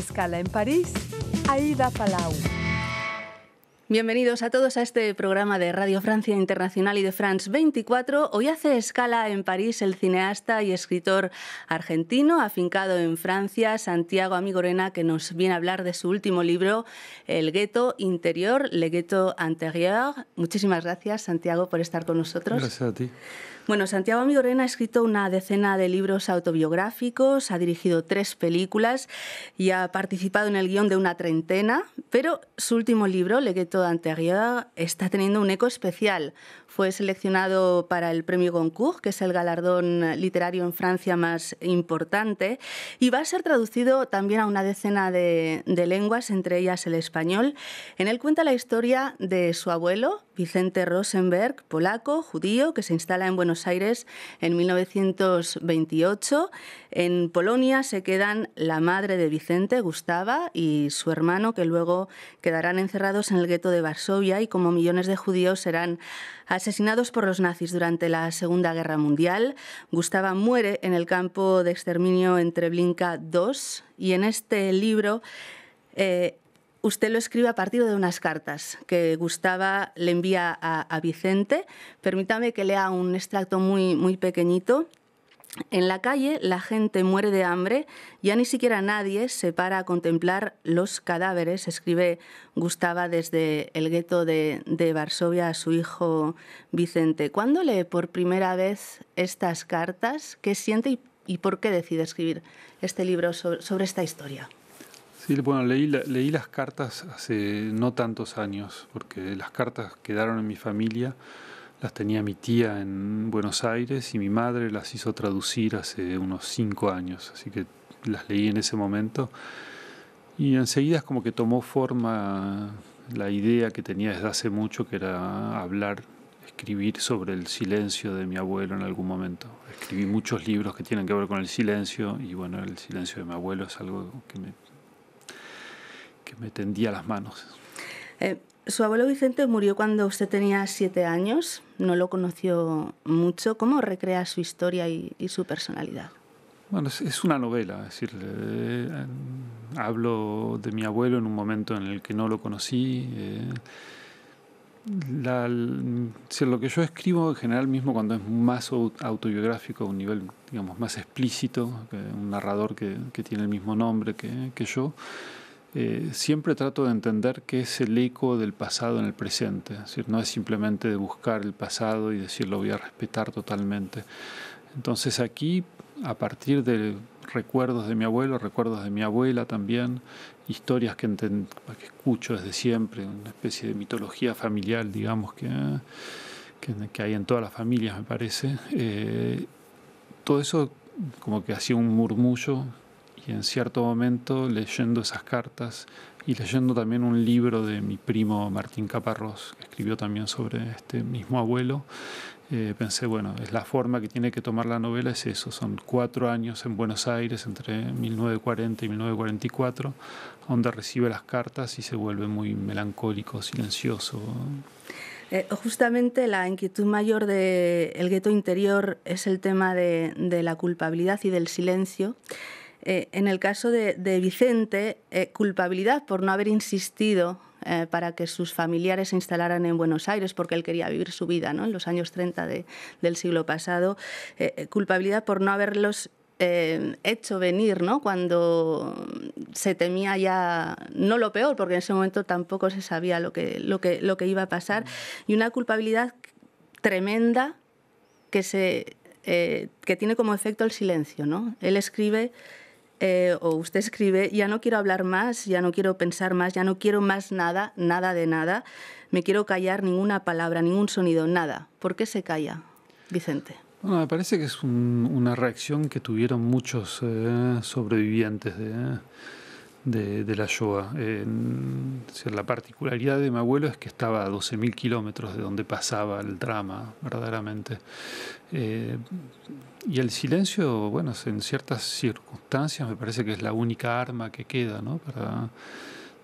escala en París, Aida Palau. Bienvenidos a todos a este programa de Radio Francia Internacional y de France 24. Hoy hace escala en París el cineasta y escritor argentino afincado en Francia, Santiago Amigorena, que nos viene a hablar de su último libro, El Gueto Interior, Le Gueto Intérieur. Muchísimas gracias, Santiago, por estar con nosotros. Gracias a ti. Bueno, Santiago Amigorena ha escrito una decena de libros autobiográficos, ha dirigido 3 películas y ha participado en el guión de una treintena, pero su último libro, Le Gueto Intérieur, está teniendo un eco especial. Fue seleccionado para el Premio Goncourt, que es el galardón literario en Francia más importante, y va a ser traducido también a una decena de lenguas, entre ellas el español. En él cuenta la historia de su abuelo, Vicente Rosenberg, polaco, judío, que se instala en Buenos Aires en 1928. En Polonia se quedan la madre de Vicente, Gustava, y su hermano, que luego quedarán encerrados en el gueto de Varsovia y, como millones de judíos, serán asesinados por los nazis durante la Segunda Guerra Mundial. Gustava muere en el campo de exterminio en Treblinka II, y en este libro usted lo escribe a partir de unas cartas que Gustava le envía a Vicente. Permítame que lea un extracto muy pequeñito. En la calle la gente muere de hambre, ya ni siquiera nadie se para a contemplar los cadáveres, escribe Gustava desde el gueto de Varsovia a su hijo Vicente. ¿Cuándo lee por primera vez estas cartas? ¿Qué siente y por qué decide escribir este libro sobre esta historia? Sí, bueno, leí las cartas hace no tantos años, porque las cartas quedaron en mi familia. Las tenía mi tía en Buenos Aires y mi madre las hizo traducir hace unos 5 años, así que las leí en ese momento. Y enseguida es como que tomó forma la idea que tenía desde hace mucho, que era escribir sobre el silencio de mi abuelo en algún momento. Escribí muchos libros que tienen que ver con el silencio, y bueno, el silencio de mi abuelo es algo que me tendía las manos. Su abuelo Vicente murió cuando usted tenía 7 años, no lo conoció mucho. ¿Cómo recrea su historia y su personalidad? Bueno, es una novela, es decir, hablo de mi abuelo en un momento en el que no lo conocí. Lo que yo escribo en general, mismo cuando es más autobiográfico, a un nivel, digamos, más explícito, un narrador que tiene el mismo nombre que yo, siempre trato de entender qué es el eco del pasado en el presente. Es decir, no es simplemente de buscar el pasado y decir lo voy a respetar totalmente. Entonces aquí, a partir de recuerdos de mi abuelo, recuerdos de mi abuela también, historias que escucho desde siempre, una especie de mitología familiar, digamos, que hay en todas las familias, me parece. Todo eso como que hacía un murmullo. Y en cierto momento, leyendo esas cartas y leyendo también un libro de mi primo Martín Caparrós, que escribió también sobre este mismo abuelo, pensé, bueno, es la forma que tiene que tomar la novela, es eso. Son 4 años en Buenos Aires, entre 1940 y 1944, donde recibe las cartas y se vuelve muy melancólico, silencioso. Justamente la inquietud mayor del gueto interior es el tema de la culpabilidad y del silencio. En el caso de Vicente, culpabilidad por no haber insistido para que sus familiares se instalaran en Buenos Aires, porque él quería vivir su vida, ¿no?, en los años 30 del siglo pasado. Culpabilidad por no haberlos hecho venir, ¿no?, cuando se temía ya, no lo peor, porque en ese momento tampoco se sabía lo que iba a pasar. Y una culpabilidad tremenda que tiene como efecto el silencio, ¿no? Él escribe... o usted escribe, ya no quiero hablar más, ya no quiero pensar más, ya no quiero más nada de nada, me quiero callar, ninguna palabra, ningún sonido, nada. ¿Por qué se calla, Vicente? Bueno, me parece que es una reacción que tuvieron muchos sobrevivientes de la Shoah. La particularidad de mi abuelo es que estaba a 12.000 kilómetros de donde pasaba el drama, verdaderamente. Y el silencio, bueno, en ciertas circunstancias me parece que es la única arma que queda, ¿no?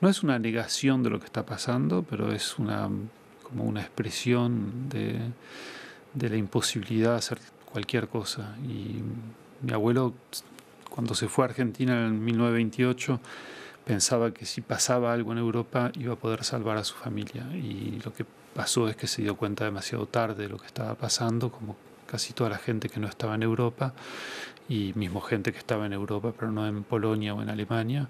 No es una negación de lo que está pasando, pero es como una expresión de la imposibilidad de hacer cualquier cosa. Y mi abuelo, cuando se fue a Argentina en 1928, pensaba que si pasaba algo en Europa iba a poder salvar a su familia, y lo que pasó es que se dio cuenta demasiado tarde de lo que estaba pasando, como casi toda la gente que no estaba en Europa, y mismo gente que estaba en Europa pero no en Polonia o en Alemania,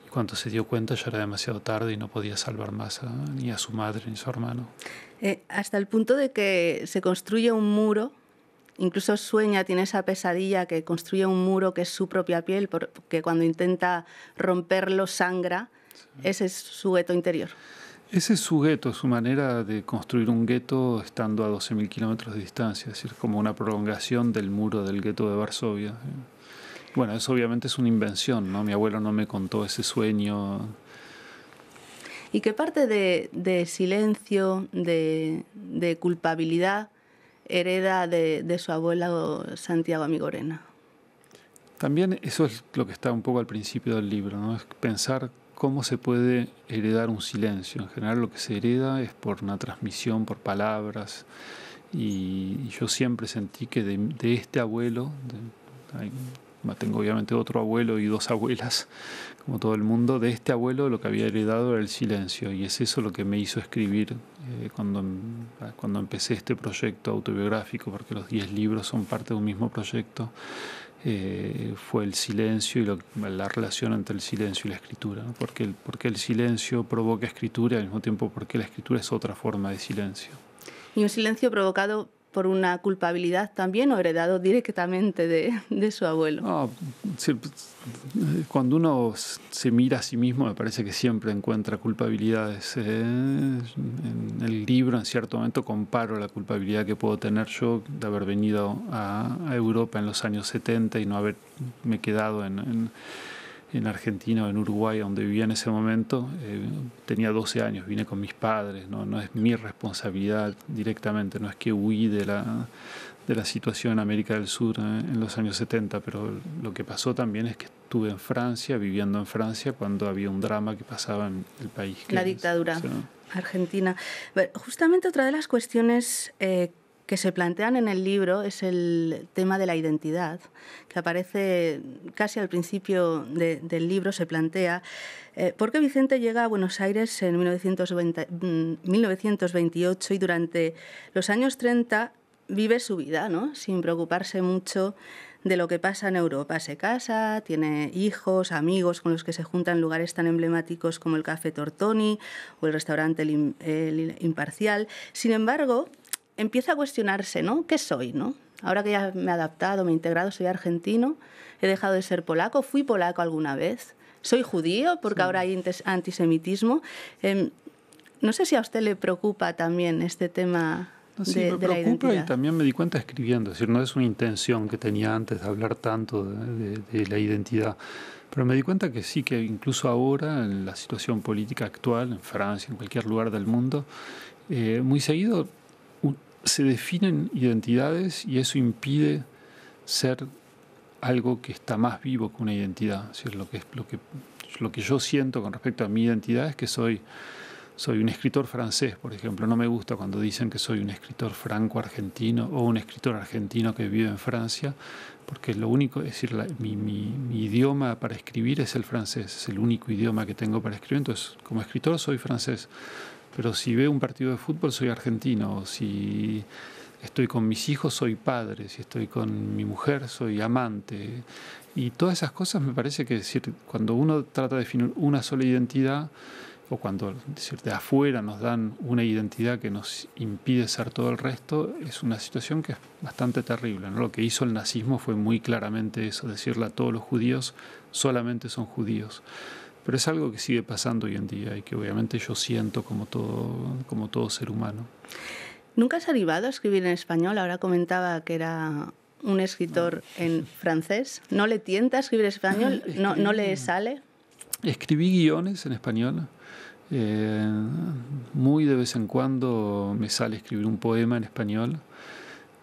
y cuando se dio cuenta ya era demasiado tarde y no podía salvar más ni a su madre ni a su hermano. Hasta el punto de que se construye un muro. Incluso sueña, tiene esa pesadilla que construye un muro que es su propia piel, porque cuando intenta romperlo sangra. Sí. Ese es su gueto interior. Ese es su gueto, su manera de construir un gueto estando a 12.000 kilómetros de distancia, es decir, como una prolongación del muro del gueto de Varsovia. Bueno, eso obviamente es una invención, ¿no? Mi abuelo no me contó ese sueño. ¿Y qué parte de silencio, de culpabilidad hereda de su abuelo Santiago Amigorena? También eso es lo que está un poco al principio del libro, ¿no? Es pensar cómo se puede heredar un silencio. En general lo que se hereda es por una transmisión, por palabras, y yo siempre sentí que de este abuelo, tengo obviamente otro abuelo y dos abuelas, como todo el mundo, de este abuelo lo que había heredado era el silencio, y es eso lo que me hizo escribir cuando empecé este proyecto autobiográfico, porque los 10 libros son parte de un mismo proyecto. Fue el silencio y la relación entre el silencio y la escritura, ¿no? Porque el silencio provoca escritura, y al mismo tiempo porque la escritura es otra forma de silencio. ¿Y un silencio provocado por una culpabilidad también o heredado directamente de su abuelo? No, cuando uno se mira a sí mismo, me parece que siempre encuentra culpabilidades. En el libro, en cierto momento, comparo la culpabilidad que puedo tener yo de haber venido a Europa en los años 70 y no haberme quedado en Argentina o en Uruguay, donde vivía en ese momento. Tenía 12 años, vine con mis padres, no es mi responsabilidad directamente, no es que huí de la situación en América del Sur en los años 70, pero lo que pasó también es que estuve en Francia, viviendo en Francia, cuando había un drama que pasaba en el país. La dictadura argentina. Justamente otra de las cuestiones que se plantean en el libro es el tema de la identidad, que aparece casi al principio del libro, se plantea, porque Vicente llega a Buenos Aires en 1928 y durante los años 30 vive su vida, ¿no? Sin preocuparse mucho de lo que pasa en Europa. Se casa, tiene hijos, amigos con los que se junta en lugares tan emblemáticos como el Café Tortoni o el restaurante el Imparcial. Sin embargo, empieza a cuestionarse, ¿no? ¿Qué soy, no? Ahora que ya me he adaptado, me he integrado, soy argentino, he dejado de ser polaco, fui polaco alguna vez, soy judío porque sí. Ahora hay antisemitismo. No sé si a usted le preocupa también este tema de la identidad. Y también me di cuenta escribiendo, es decir, no es una intención que tenía antes de hablar tanto de la identidad, pero me di cuenta que sí, que incluso ahora, en la situación política actual, en Francia, en cualquier lugar del mundo, muy seguido se definen identidades y eso impide ser algo que está más vivo que una identidad. Es decir, lo que yo siento con respecto a mi identidad es que soy un escritor francés, por ejemplo. No me gusta cuando dicen que soy un escritor franco-argentino o un escritor argentino que vive en Francia, porque lo único, es decir, mi idioma para escribir es el francés, es el único idioma que tengo para escribir, entonces como escritor soy francés. Pero si veo un partido de fútbol soy argentino, si estoy con mis hijos soy padre, si estoy con mi mujer soy amante. Y todas esas cosas me parece que, decir, cuando uno trata de definir una sola identidad, o cuando, decir, de afuera nos dan una identidad que nos impide ser todo el resto, es una situación que es bastante terrible, ¿no? Lo que hizo el nazismo fue muy claramente eso, decirle a todos los judíos solamente son judíos. Pero es algo que sigue pasando hoy en día y que obviamente yo siento como todo ser humano. ¿Nunca has animado a escribir en español? Ahora comentaba que era un escritor en francés. ¿No le tienta escribir en español? ¿No le sale? Escribí guiones en español. Muy de vez en cuando me sale escribir un poema en español.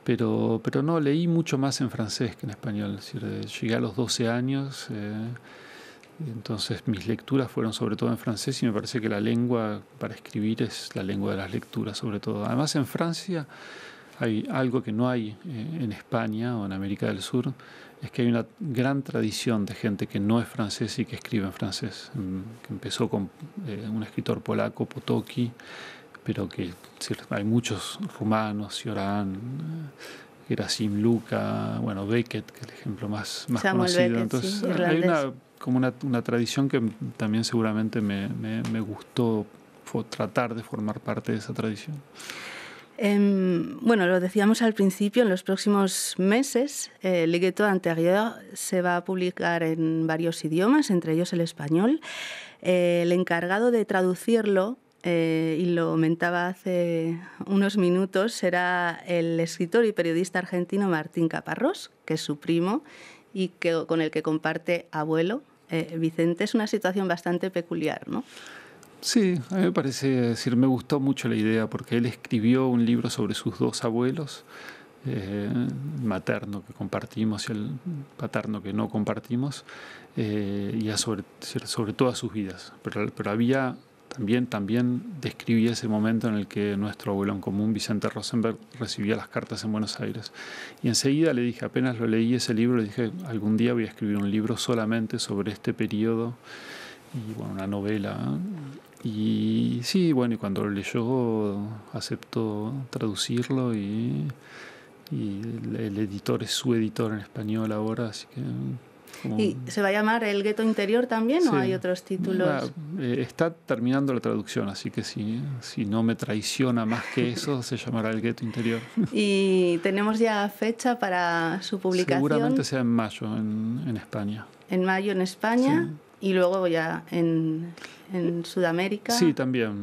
Pero no, leí mucho más en francés que en español. Es decir, llegué a los 12 años... Entonces mis lecturas fueron sobre todo en francés y me parece que la lengua para escribir es la lengua de las lecturas sobre todo. Además en Francia hay algo que no hay en España o en América del Sur, es que hay una gran tradición de gente que no es francés y que escribe en francés, que empezó con un escritor polaco, Potocki, pero que hay muchos rumanos, Cioran, Gerasim Luca, bueno, Beckett, que es el ejemplo más conocido. Beckett, entonces sí, hay una tradición que también seguramente me gustó tratar de formar parte de esa tradición. Bueno, lo decíamos al principio, en los próximos meses Le Ghetto Intérieur se va a publicar en varios idiomas, entre ellos el español. El encargado de traducirlo, y lo comentaba hace unos minutos, será el escritor y periodista argentino Martín Caparrós, que es su primo y con el que comparte abuelo. Vicente, es una situación bastante peculiar, ¿no? Sí, a mí me parece, decir, me gustó mucho la idea porque él escribió un libro sobre sus dos abuelos, el materno que compartimos y el paterno que no compartimos, y sobre todas sus vidas. Pero había también describía ese momento en el que nuestro abuelo en común, Vicente Rosenberg, recibía las cartas en Buenos Aires. Y enseguida le dije, apenas lo leí ese libro, le dije, algún día voy a escribir un libro solamente sobre este periodo, y bueno, una novela. Y sí, bueno, y cuando lo leyó aceptó traducirlo y el editor es su editor en español ahora, así que... ¿Y se va a llamar El Ghetto Interior también, sí, o hay otros títulos? Está terminando la traducción, así que si no me traiciona más que eso, se llamará El Ghetto Interior. ¿Y tenemos ya fecha para su publicación? Seguramente sea en mayo en España. En mayo en España, sí. Y luego ya en Sudamérica. Sí, también,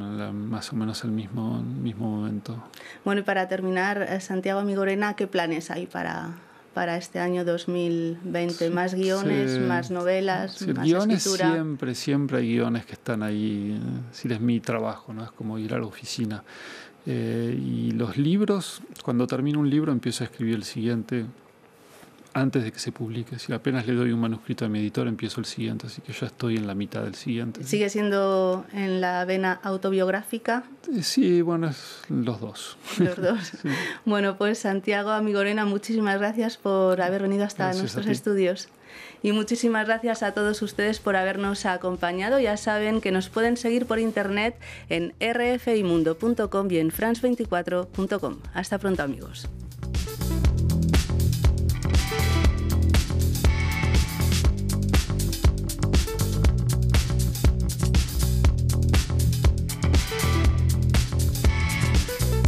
más o menos el mismo momento. Bueno, y para terminar, Santiago Amigorena, ¿qué planes hay para este año 2020? ¿Más guiones, más novelas, más guiones escritura? Siempre hay guiones que están ahí. Es mi trabajo, ¿no? Es como ir a la oficina. Y los libros, cuando termino un libro empiezo a escribir el siguiente antes de que se publique. Si apenas le doy un manuscrito a mi editor, empiezo el siguiente, así que ya estoy en la mitad del siguiente. ¿Sigue siendo en la vena autobiográfica? Sí, bueno, los dos. Los dos. Sí. Bueno, pues Santiago Amigorena, muchísimas gracias por haber venido hasta nuestros estudios. Y muchísimas gracias a todos ustedes por habernos acompañado. Ya saben que nos pueden seguir por internet en rfimundo.com y en france24.com. Hasta pronto, amigos.